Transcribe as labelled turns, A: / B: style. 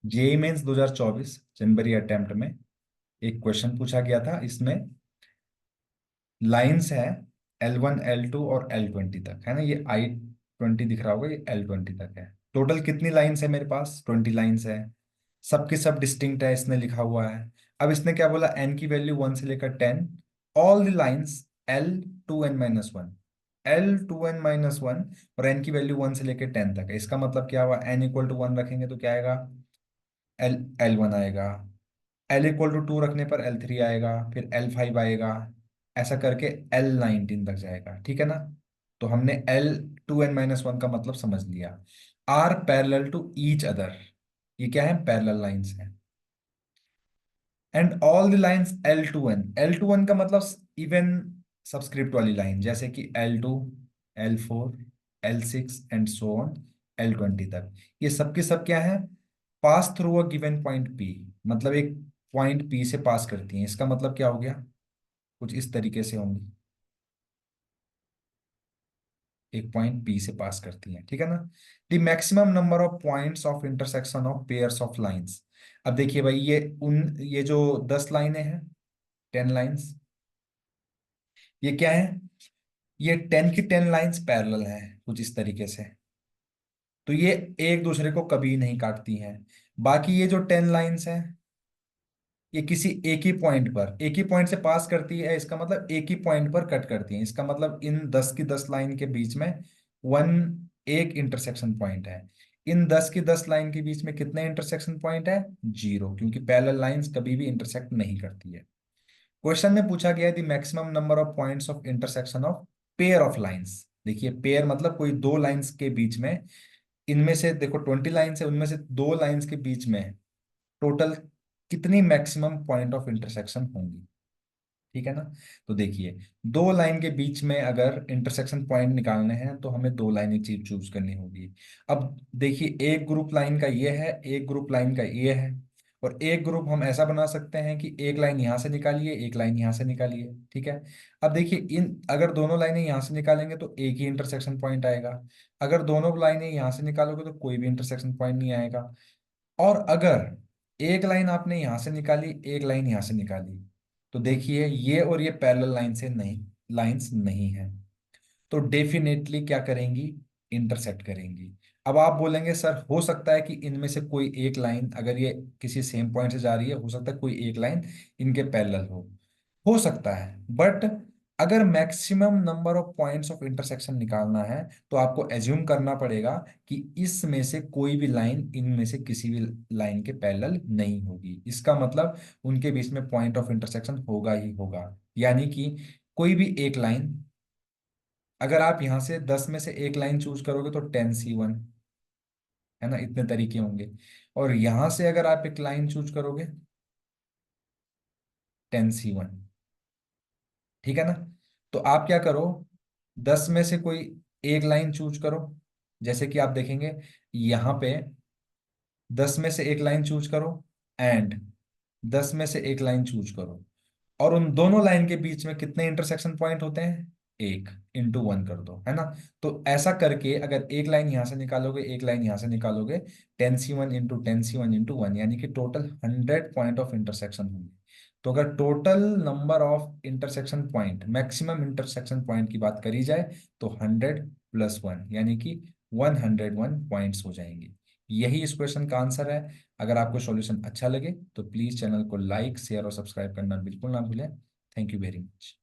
A: JEE mains 2024 जनवरी attempt में एक question पूछा गया था। इसमें लाइंस है L1 L2 और L20 तक, है ना। ये I20 दिख रहा होगा, ये L20 तक है। टोटल कितनी लाइंस है मेरे पास? 20 लाइंस है। सबकी सब डिस्टिंक्ट है, इसने लिखा हुआ है। अब इसने क्या बोला? n की वैल्यू 1 से लेकर 10, all the lines L2n-1, L2n-1, और n की वैल्यू 1 से लेकर 10 तक है। इसका मतलब क्या हुआ? n इक्वल टू 1 रखेंगे तो क्या आएगा? L1 आएगा। L इक्वल टू 2 रखने पर L3 आएगा, फिर L5 आएगा, ऐसा करके L19 तक जाएगा। ठीक है ना। तो हमने L2n-1 का मतलब समझ लिया। Are parallel to each other, ये क्या है? पैरेलल लाइंस है। And all the lines L2n का मतलब इवन सबस्क्रिप्ट वाली लाइन, जैसे कि L2, L4, L6 and so on L20 तक। ये सब के सब क्या है? Pass through a given point P, मतलब एक पॉइंट P से पास करती हैं। इसका मतलब क्या हो गया? कुछ इस तरीके से होंगी, एक पॉइंट P से पास करती हैं। ठीक है ना। The maximum number of points of intersection of pairs of lines. अब देखिए भाई, ये जो 10 लाइनें हैं, 10 लाइंस, ये क्या है? ये 10 की 10 लाइंस पैरेलल हैं कुछ इस तरीके से। तो ये एक दूसरे को कभी नहीं काटती हैं। बाकी ये जो 10 लाइंस हैं, ये किसी एक ही पॉइंट से पास करती है। इसका मतलब एक ही पॉइंट पर कट करती है। इसका मतलब इन 10 की 10 लाइन के बीच में वन एक इंटरसेक्शन पॉइंट है। इन 10 की 10 लाइन के बीच में कितने इंटरसेक्शन पॉइंट है? 0, क्योंकि पैरेलल लाइंस कभी भी इंटरसेक्ट नहीं करती है। क्वेश्चन में पूछा गया है the maximum number of points of intersection of pair of lines. देखिए, पेयर मतलब कोई दो लाइंस के बीच में, इनमें से देखो 20 लाइंस है, उनमें से दो लाइंस के बीच में टोटल कितनी मैक्सिमम पॉइंट ऑफ इंटरसेक्शन होंगी। ठीक है ना। तो देखिए, दो लाइन के बीच में अगर इंटरसेक्शन पॉइंट निकालने हैं तो हमें दो लाइनें चीज चूज करनी होगी। अब देखिए, एक ग्रुप लाइन का ये है, एक ग्रुप लाइन का ये है, और एक ग्रुप हम ऐसा बना सकते हैं कि एक लाइन यहां से निकालिए, एक लाइन यहां से निकालिए। ठीक है। अब देखिए, इन अगर दोनों लाइनें यहां से निकालेंगे तो एक ही इंटरसेक्शन पॉइंट आएगा। अगर दोनों लाइनें यहां से निकालोगे तो कोई भी इंटरसेक्शन पॉइंट नहीं आएगा। और अगर एक लाइन आपने यहां से निकाली, एक लाइन यहां से निकाली, तो देखिए ये और ये पैरेलल लाइन से नहीं, लाइंस नहीं है, तो डेफिनेटली क्या करेंगी? इंटरसेक्ट करेंगी। अब आप बोलेंगे सर, हो सकता है कि इनमें से कोई एक लाइन, अगर ये किसी सेम पॉइंट से जा रही है, हो सकता है कोई एक लाइन इनके पैरेलल हो सकता है। बट अगर maximum number of points of intersection निकालना है तो आपको एज्यूम करना पड़ेगा कि इसमें से कोई भी लाइन इनमें से किसी भी लाइन के पैरेलल नहीं होगी। इसका मतलब उनके बीच में पॉइंट ऑफ इंटरसेक्शन होगा ही होगा। यानी कि कोई भी एक लाइन, अगर आप यहां से 10 में से एक लाइन चूज करोगे तो 10C1, है ना, इतने तरीके होंगे। और यहां से अगर आप एक लाइन चूज करोगे, 10C1। ठीक है ना। तो आप क्या करो, 10 में से कोई एक लाइन चूज करो। जैसे कि आप देखेंगे यहां पे 10 में से एक लाइन चूज करो, एंड 10 में से एक लाइन चूज करो, और उन दोनों लाइन के बीच में कितने इंटरसेक्शन पॉइंट होते हैं? एक, इंटू वन कर दो, है ना। तो ऐसा करके अगर एक लाइन यहां से निकालोगे, एक लाइन यहां से निकालोगे, 10C1 into 10C1 into one, यानी कि टोटल 100 पॉइंट ऑफ इंटरसेक्शन होंगे। तो अगर total number of intersection point, maximum intersection point की बात करी जाए, तो 100+1 यानी कि 101 पॉइंट्स हो जाएंगे। यही इस क्वेश्चन का आंसर है। अगर आपको सॉल्यूशन अच्छा लगे तो प्लीज चैनल को लाइक, शेयर और सब्सक्राइब करना बिल्कुल ना भूलें। Thank you very much.